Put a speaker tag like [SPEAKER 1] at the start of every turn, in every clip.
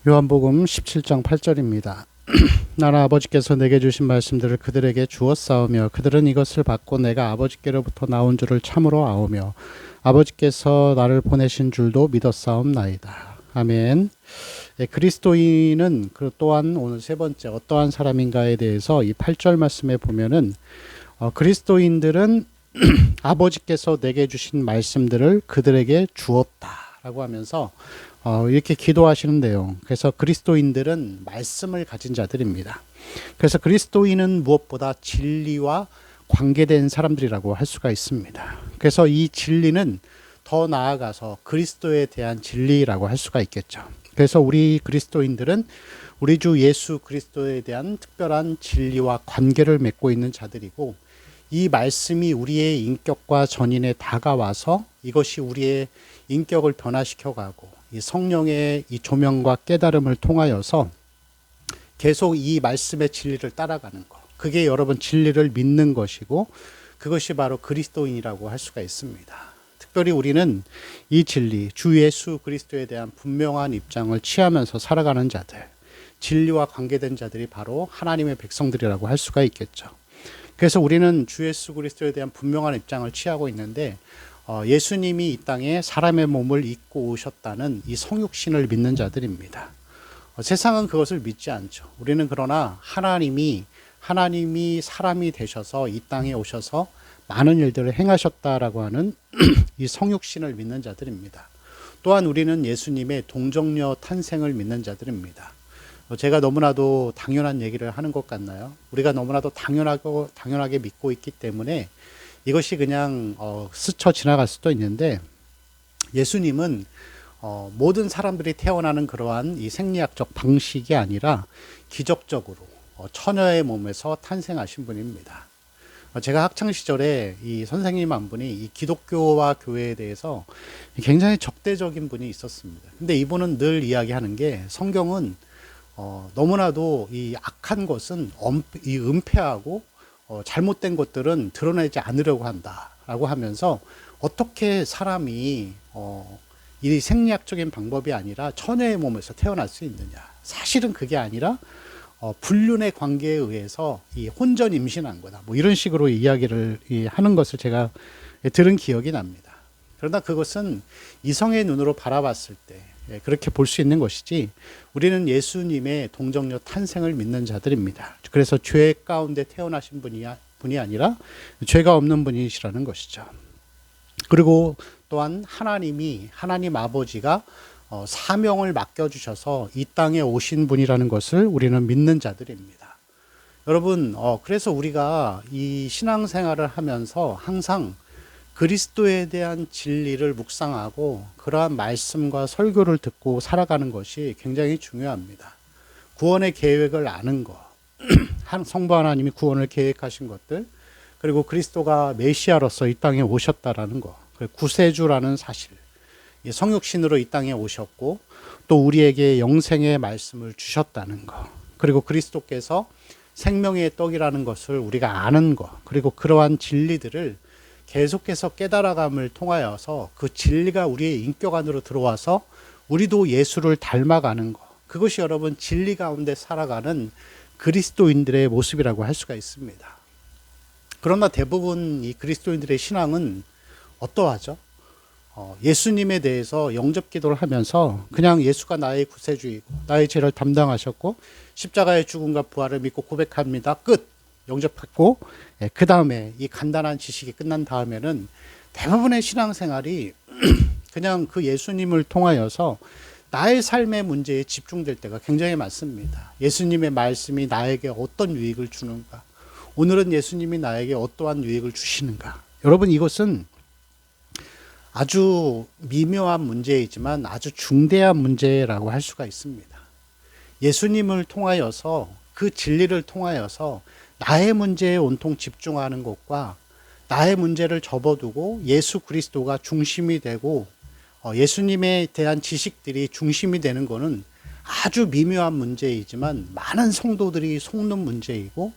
[SPEAKER 1] 요한복음 17장 8절입니다. 나는 아버지께서 내게 주신 말씀들을 그들에게 주었사오며 그들은 이것을 받고 내가 아버지께로부터 나온 줄을 참으로 아오며 아버지께서 나를 보내신 줄도 믿었사옵나이다. 아멘. 그리스도인은 또한 오늘 세 번째 어떠한 사람인가에 대해서 이 8절 말씀에 보면은 그리스도인들은 아버지께서 내게 주신 말씀들을 그들에게 주었다라고 하면서 이렇게 기도하시는 내용. 그래서 그리스도인들은 말씀을 가진 자들입니다. 그래서 그리스도인은 무엇보다 진리와 관계된 사람들이라고 할 수가 있습니다. 그래서 이 진리는 더 나아가서 그리스도에 대한 진리라고 할 수가 있겠죠. 그래서 우리 그리스도인들은 우리 주 예수 그리스도에 대한 특별한 진리와 관계를 맺고 있는 자들이고, 이 말씀이 우리의 인격과 전인에 다가와서 이것이 우리의 인격을 변화시켜가고 이 성령의 이 조명과 깨달음을 통하여서 계속 이 말씀의 진리를 따라가는 것, 그게 여러분 진리를 믿는 것이고 그것이 바로 그리스도인이라고 할 수가 있습니다. 특별히 우리는 이 진리, 주 예수 그리스도에 대한 분명한 입장을 취하면서 살아가는 자들, 진리와 관계된 자들이 바로 하나님의 백성들이라고 할 수가 있겠죠. 그래서 우리는 주 예수 그리스도에 대한 분명한 입장을 취하고 있는데, 예수님이 이 땅에 사람의 몸을 입고 오셨다는 이 성육신을 믿는 자들입니다. 세상은 그것을 믿지 않죠. 우리는 그러나 하나님이 사람이 되셔서 이 땅에 오셔서 많은 일들을 행하셨다라고 하는 이 성육신을 믿는 자들입니다. 또한 우리는 예수님의 동정녀 탄생을 믿는 자들입니다. 제가 너무나도 당연한 얘기를 하는 것 같나요? 우리가 너무나도 당연하게 믿고 있기 때문에 이것이 그냥 스쳐 지나갈 수도 있는데, 예수님은 모든 사람들이 태어나는 그러한 이 생리학적 방식이 아니라 기적적으로 처녀의 몸에서 탄생하신 분입니다. 제가 학창 시절에 이 선생님 한 분이 이 기독교와 교회에 대해서 굉장히 적대적인 분이 있었습니다. 근데 이분은 늘 이야기하는 게, 성경은 너무나도 이 악한 것은 이 은폐하고 잘못된 것들은 드러내지 않으려고 한다라고 하면서, 어떻게 사람이 이 생리학적인 방법이 아니라 처녀의 몸에서 태어날 수 있느냐. 사실은 그게 아니라 불륜의 관계에 의해서 이 혼전 임신한 거다. 뭐 이런 식으로 이야기를 하는 것을 제가 들은 기억이 납니다. 그러나 그것은 이성의 눈으로 바라봤을 때 그렇게 볼 수 있는 것이지, 우리는 예수님의 동정녀 탄생을 믿는 자들입니다. 그래서 죄 가운데 태어나신 분이 아니라 죄가 없는 분이시라는 것이죠. 그리고 또한 하나님 아버지가 사명을 맡겨주셔서 이 땅에 오신 분이라는 것을 우리는 믿는 자들입니다. 여러분, 그래서 우리가 이 신앙생활을 하면서 항상 그리스도에 대한 진리를 묵상하고 그러한 말씀과 설교를 듣고 살아가는 것이 굉장히 중요합니다. 구원의 계획을 아는 것, 성부 하나님이 구원을 계획하신 것들, 그리고 그리스도가 메시아로서 이 땅에 오셨다라는 것, 구세주라는 사실, 성육신으로 이 땅에 오셨고 또 우리에게 영생의 말씀을 주셨다는 것, 그리고 그리스도께서 생명의 떡이라는 것을 우리가 아는 것, 그리고 그러한 진리들을 계속해서 깨달아감을 통하여서 그 진리가 우리의 인격 안으로 들어와서 우리도 예수를 닮아가는 것, 그것이 여러분 진리 가운데 살아가는 그리스도인들의 모습이라고 할 수가 있습니다. 그러나 대부분 이 그리스도인들의 신앙은 어떠하죠? 예수님에 대해서 영접 기도를 하면서 그냥 예수가 나의 구세주이고 나의 죄를 담당하셨고 십자가의 죽음과 부활을 믿고 고백합니다. 끝! 영접했고, 그 다음에 이 간단한 지식이 끝난 다음에는 대부분의 신앙생활이 그냥 그 예수님을 통하여서 나의 삶의 문제에 집중될 때가 굉장히 많습니다. 예수님의 말씀이 나에게 어떤 유익을 주는가? 오늘은 예수님이 나에게 어떠한 유익을 주시는가? 여러분, 이것은 아주 미묘한 문제이지만 아주 중대한 문제라고 할 수가 있습니다. 예수님을 통하여서, 그 진리를 통하여서 나의 문제에 온통 집중하는 것과 나의 문제를 접어두고 예수 그리스도가 중심이 되고 예수님에 대한 지식들이 중심이 되는 것은 아주 미묘한 문제이지만 많은 성도들이 속는 문제이고,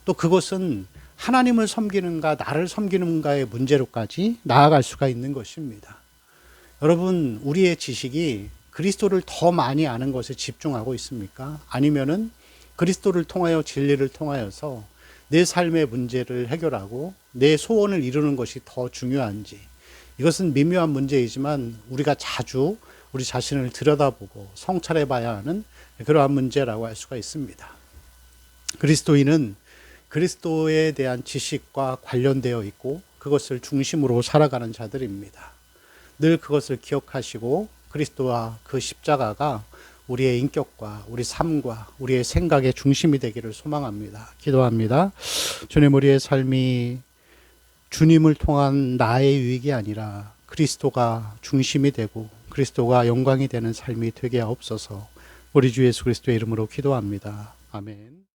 [SPEAKER 1] 또 그것은 하나님을 섬기는가 나를 섬기는가의 문제로까지 나아갈 수가 있는 것입니다. 여러분, 우리의 지식이 그리스도를 더 많이 아는 것에 집중하고 있습니까? 아니면은 그리스도를 통하여 진리를 통하여서 내 삶의 문제를 해결하고 내 소원을 이루는 것이 더 중요한지, 이것은 미묘한 문제이지만 우리가 자주 우리 자신을 들여다보고 성찰해 봐야 하는 그러한 문제라고 할 수가 있습니다. 그리스도인은 그리스도에 대한 지식과 관련되어 있고 그것을 중심으로 살아가는 자들입니다. 늘 그것을 기억하시고 그리스도와 그 십자가가 우리의 인격과 우리 삶과 우리의 생각의 중심이 되기를 소망합니다. 기도합니다. 주님, 우리의 삶이 주님을 통한 나의 유익이 아니라 그리스도가 중심이 되고 그리스도가 영광이 되는 삶이 되게 하옵소서. 우리 주 예수 그리스도의 이름으로 기도합니다. 아멘.